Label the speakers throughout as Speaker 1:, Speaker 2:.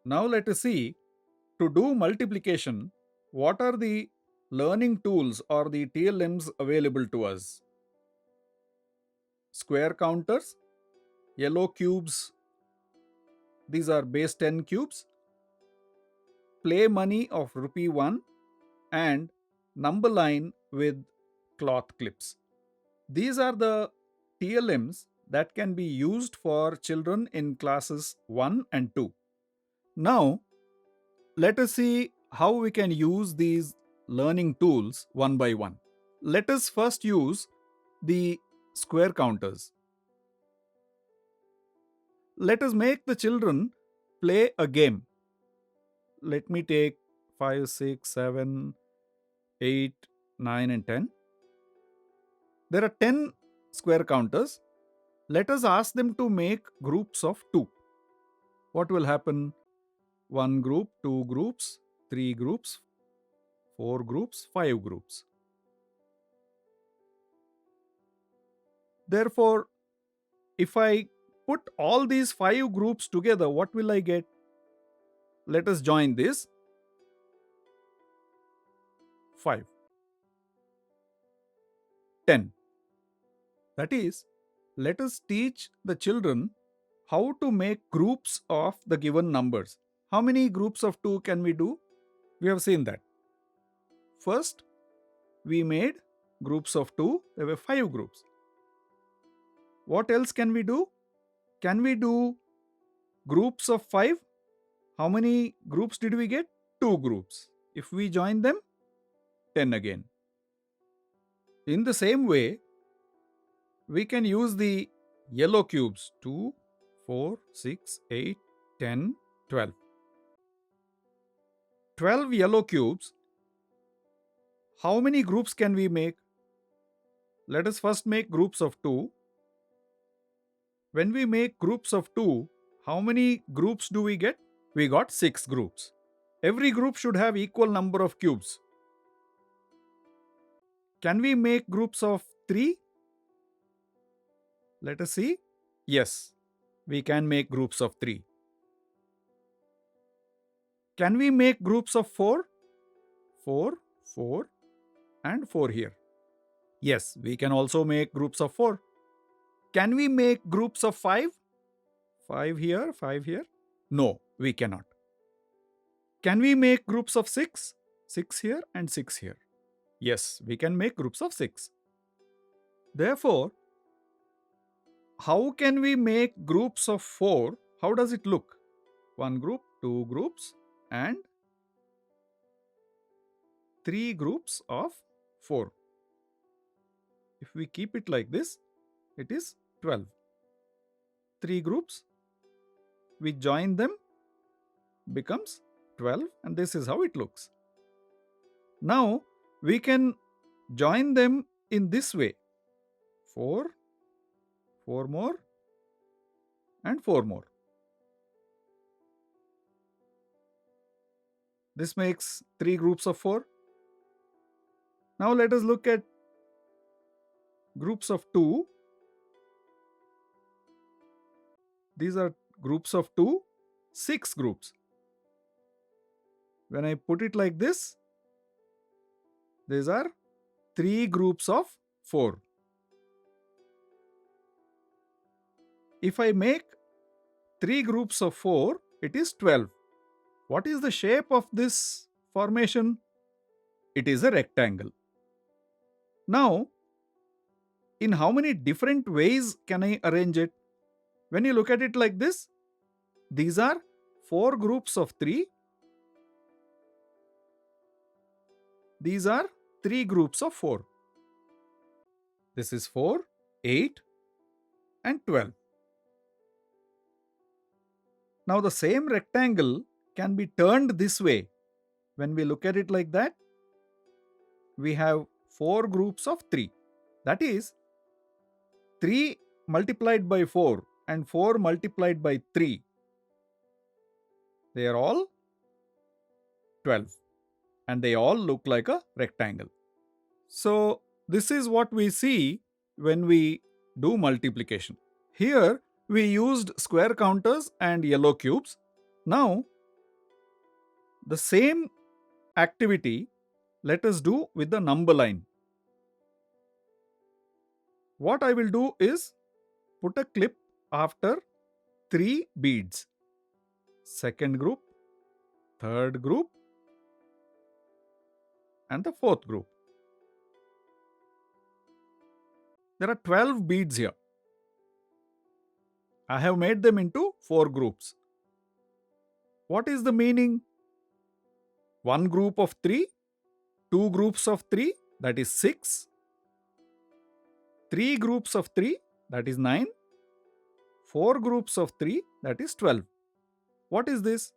Speaker 1: Now let us see, to do multiplication, what are the learning tools or the TLMs available to us? Square counters, yellow cubes, these are base 10 cubes, play money of rupee 1, and number line with cloth clips. These are the TLMs that can be used for children in classes 1 and 2. Now, let us see how we can use these learning tools one by one. Let us first use the square counters. Let us make the children play a game. Let me take 5, 6, 7, 8, 9, and 10. There are 10 square counters. Let us ask them to make groups of 2. What will happen? 1 group, 2 groups, 3 groups, 4 groups, 5 groups. Therefore, if I put all these 5 groups together, what will I get? Let us join this 5, 10. That is, let us teach the children how to make groups of the given numbers. How many groups of 2 can we do? We have seen that. First, we made groups of 2, there were 5 groups. What else can we do? Can we do groups of 5? How many groups did we get? 2 groups. If we join them, 10 again. In the same way, we can use the yellow cubes 2, 4, 6, 8, 10, 12. 12 yellow cubes. How many groups can we make? Let us first make groups of 2. When we make groups of 2, how many groups do we get? We got 6 groups. Every group should have equal number of cubes. Can we make groups of 3? Let us see. Yes, we can make groups of 3. Can we make groups of 4? 4, 4, and 4 here. Yes, we can also make groups of 4. Can we make groups of 5? 5 here, 5 here? No, we cannot. Can we make groups of 6? 6 here and 6 here. Yes, we can make groups of 6. Therefore, how can we make groups of 4? How does it look? 1 group, 2 groups, and 3 groups of 4. If we keep it like this, it is 12. 3 groups, we join them, becomes 12, and this is how it looks. Now, we can join them in this way. 4, 4 more, and 4 more. This makes 3 groups of 4. Now let us look at groups of 2. These are groups of 2, 6 groups. When I put it like this, these are 3 groups of 4. If I make 3 groups of 4, it is 12. What is the shape of this formation? It is a rectangle. Now, in how many different ways can I arrange it? When you look at it like this, these are 4 groups of 3. These are 3 groups of 4. This is 4, 8, and 12. Now the same rectangle can be turned this way. When we look at it like that, we have 4 groups of 3. That is 3 multiplied by 4 and 4 multiplied by 3. They are all 12 and they all look like a rectangle. So this is what we see when we do multiplication. Here we used square counters and yellow cubes. Now The same activity let us do with the number line. What I will do is put a clip after 3 beads. Second group, third group, and the fourth group. There are 12 beads here. I have made them into 4 groups. What is the meaning? One group of 3, two groups of 3, that is 6, three groups of 3, that is 9, four groups of 3, that is 12. What is this?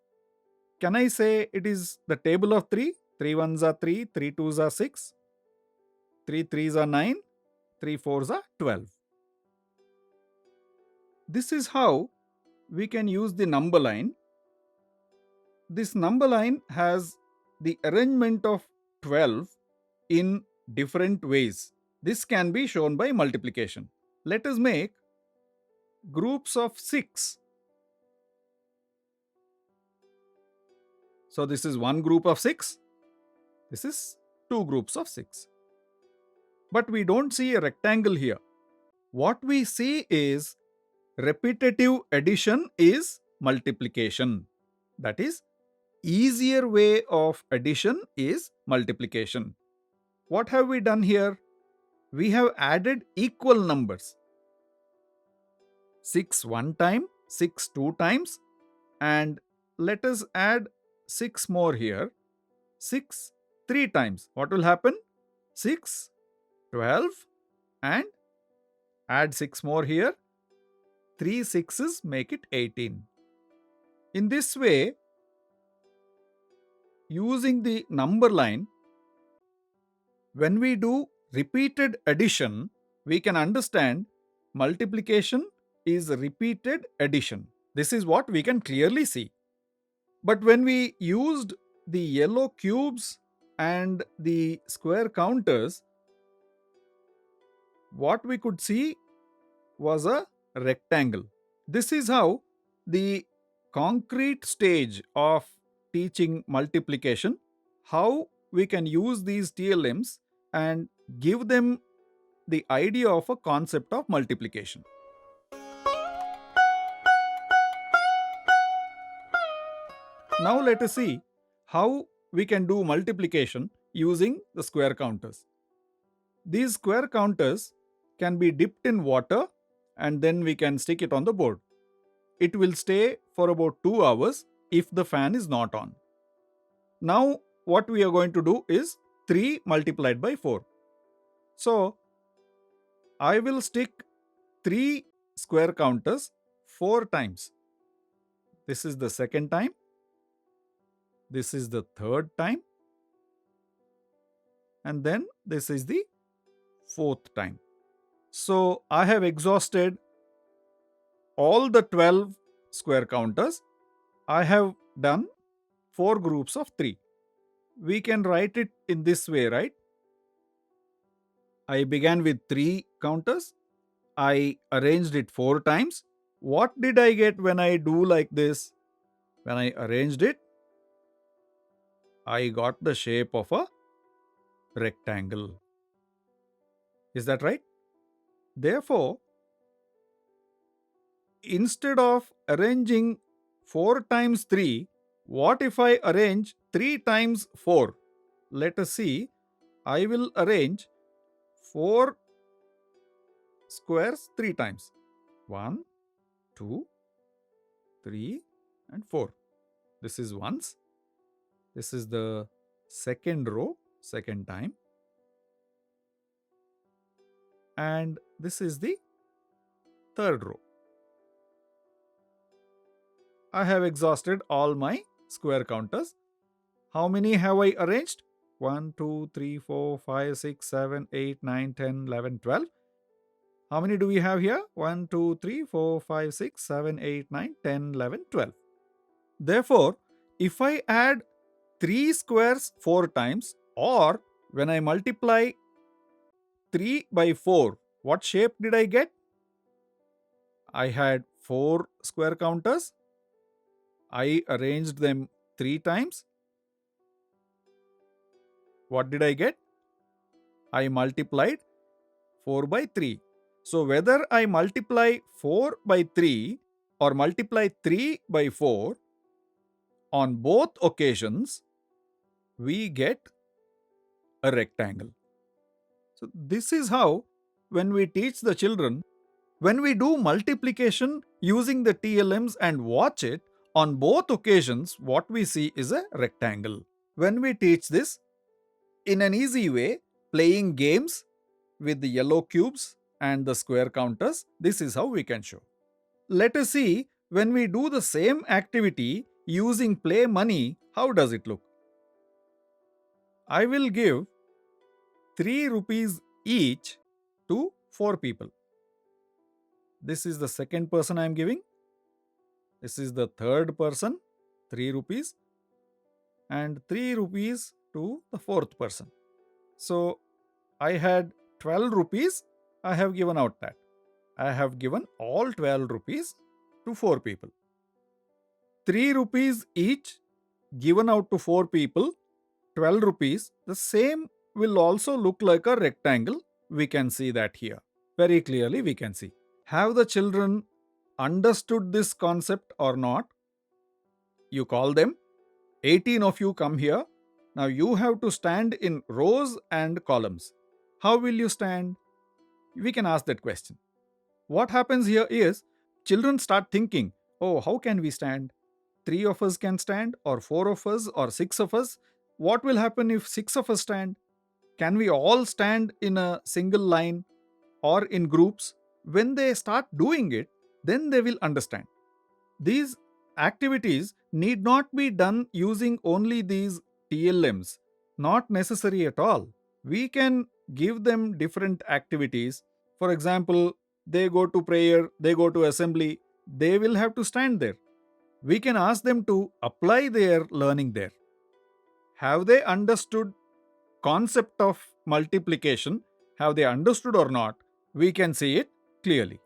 Speaker 1: Can I say it is the table of 3? 3 ones are 3, 3 twos are 6, 3 threes are 9, 3 fours are 12. This is how we can use the number line. This number line has the arrangement of 12 in different ways. This can be shown by multiplication. Let us make groups of 6. So this is one group of 6. This is two groups of 6. But we don't see a rectangle here. What we see is repetitive addition is multiplication. That is, easier way of addition is multiplication. What have we done here? We have added equal numbers. 6 one time, 6 two times, and let us add 6 more here. 6 three times. What will happen? 6, 12, and add 6 more here. 3 sixes make it 18. In this way, using the number line, when we do repeated addition, we can understand multiplication is repeated addition. This is what we can clearly see. But when we used the yellow cubes and the square counters, what we could see was a rectangle. This is how the concrete stage of teaching multiplication, how we can use these TLMs and give them the idea of a concept of multiplication. Now let us see how we can do multiplication using the square counters. These square counters can be dipped in water and then we can stick it on the board. It will stay for about 2 hours if the fan is not on. Now what we are going to do is 3 multiplied by 4. So I will stick 3 square counters 4 times. This is the second time. This is the third time. And then this is the fourth time. So I have exhausted all the 12 square counters. I have done 4 groups of 3. We can write it in this way, right? I began with 3 counters. I arranged it 4 times. What did I get when I do like this? When I arranged it, I got the shape of a rectangle. Is that right? Therefore, instead of arranging 4 times 3, what if I arrange 3 times 4? Let us see. I will arrange 4 squares 3 times. 1, 2, 3, and 4. This is once. This is the second row, second time. And this is the third row. I have exhausted all my square counters. How many have I arranged? 1, 2, 3, 4, 5, 6, 7, 8, 9, 10, 11, 12. How many do we have here? 1, 2, 3, 4, 5, 6, 7, 8, 9, 10, 11, 12. Therefore, if I add 3 squares 4 times, or when I multiply 3 by 4, what shape did I get? I had 4 square counters. I arranged them 3 times. What did I get? I multiplied 4 by 3. So whether I multiply 4 by 3 or multiply 3 by 4, on both occasions, we get a rectangle. So this is how, when we teach the children, when we do multiplication using the TLMs and watch it, on both occasions, what we see is a rectangle. When we teach this in an easy way, playing games with the yellow cubes and the square counters, this is how we can show. Let us see when we do the same activity using play money, how does it look? I will give 3 rupees each to 4 people. This is the second person I am giving. This is the third person, 3 rupees, and 3 rupees to the fourth person. So I had 12 rupees, I have given out that. I have given all 12 rupees to 4 people. 3 rupees each given out to 4 people, 12 rupees. The same will also look like a rectangle. We can see that here. Very clearly we can see. Have the children understood this concept or not? You call them, 18 of you come here. Now you have to stand in rows and columns. How will you stand? We can ask that question. What happens here is, children start thinking, oh, how can we stand? 3 of us can stand, or 4 of us, or 6 of us. What will happen if 6 of us stand? Can we all stand in a single line or in groups? When they start doing it, then they will understand. These activities need not be done using only these TLMs, not necessary at all. We can give them different activities. For example, they go to prayer, they go to assembly, they will have to stand there. We can ask them to apply their learning there. Have they understood concept of multiplication? Have they understood or not? We can see it clearly.